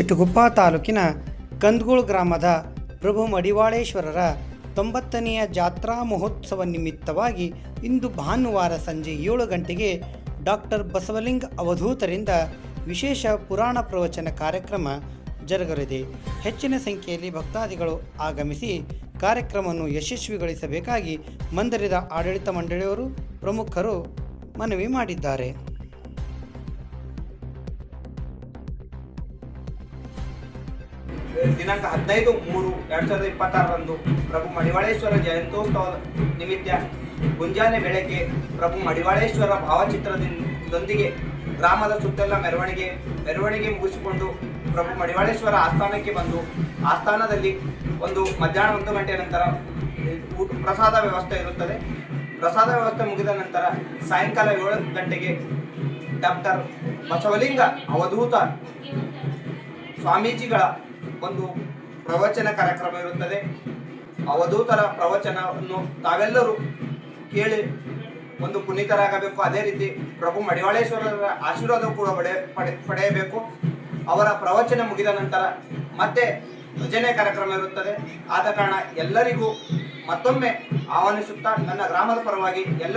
ಚಿಟಗುಪ್ಪ ತಾಲೂಕಿನ ಕಂದಗೂಳು ಗ್ರಾಮದ ಪ್ರಭು ಮಡಿವಾಳೇಶ್ವರರ 90ನೆಯ ಜಾತ್ರಾ ಮಹೋತ್ಸವ ನಿಮಿತ್ತವಾಗಿ ಇಂದು ಭಾನುವಾರ ಸಂಜೆ 7 ಗಂಟೆಗೆ ಡಾಕ್ಟರ್ ಬಸವಲಿಂಗ ಅವಧೂತರಿಂದ ವಿಶೇಷ ಪುರಾಣ ಪ್ರವಚನ ಕಾರ್ಯಕ್ರಮ ಜರುಗಲಿದೆ. ಹೆಚ್ಚಿನ ಸಂಖ್ಯೆಯಲ್ಲಿ ಭಕ್ತಾದಿಗಳು ಆಗಮಿಸಿ ಕಾರ್ಯಕ್ರಮವನ್ನು ಯಶಸ್ವಿಗೊಳಿಸಬೇಕಾಗಿ ಮಂದಿರದ ಆಡಳಿತ ಮಂಡಳಿಯವರು ಪ್ರಮುಖರು ಮನವಿ ಮಾಡಿದ್ದಾರೆ. ದಿನಾಂಕ 15/3/2026 ಪ್ರಭು ಮಡಿವಾಳೇಶ್ವರ ಜಯಂತ್ಯೋತ್ಸವದ ನಿಮಿತ್ತ ಮುಂಜಾನೆ ಬೆಳಗ್ಗೆ ಪ್ರಭು ಮಡಿವಾಳೇಶ್ವರ ಭಾವಚಿತ್ರದೊಂದಿಗೆ ಗ್ರಾಮದ ಸುತ್ತೆಲ್ಲ ಮೆರವಣಿಗೆ ಮುಗಿಸಿಕೊಂಡು ಪ್ರಭು ಮಡಿವಾಳೇಶ್ವರ ಆಸ್ಥಾನಕ್ಕೆ ಬಂದು ಆಸ್ಥಾನದಲ್ಲಿ ಮಧ್ಯಾಹ್ನ 1 ಗಂಟೆ ನಂತರ ಪ್ರಸಾದ ವ್ಯವಸ್ಥೆ ಇರುತ್ತದೆ. ಪ್ರಸಾದ ವ್ಯವಸ್ಥೆ ಮುಗಿದ ನಂತರ ಸಾಯಂಕಾಲ 7 ಗಂಟೆಗೆ ಡಾಕ್ಟರ್ ಬಸವಲಿಂಗ ಅವಧೂತ ಸ್ವಾಮೀಜಿಗಳ ಪ್ರವಚನ ಕಾರ್ಯಕ್ರಮ ಇರುತ್ತದೆ. ಅವಧೂತರ ಪ್ರವಚನವನ್ನು ತಾವೆಲ್ಲರೂ ಕೇಳಿ ಪುನೀತರಾಗಬೇಕು. ಅದೇ ರೀತಿ ಪ್ರಭು ಮಡಿವಾಳೇಶ್ವರರ ಆಶೀರ್ವಾದ ಕೂಡ ಪಡೆಯಬೇಕು. ಅವರ ಪ್ರವಚನ ಮುಗಿದ ನಂತರ ಮತ್ತೆ ಭಜನೆ ಕಾರ್ಯಕ್ರಮ ಇರುತ್ತದೆ. ಆದ ಕಾರಣ ಎಲ್ಲರಿಗೂ ಮತ್ತೊಮ್ಮೆ ಆಹ್ವಾನಿಸುತ್ತಾ ನನ್ನ ಗ್ರಾಮದ ಪರವಾಗಿ ಎಲ್ಲ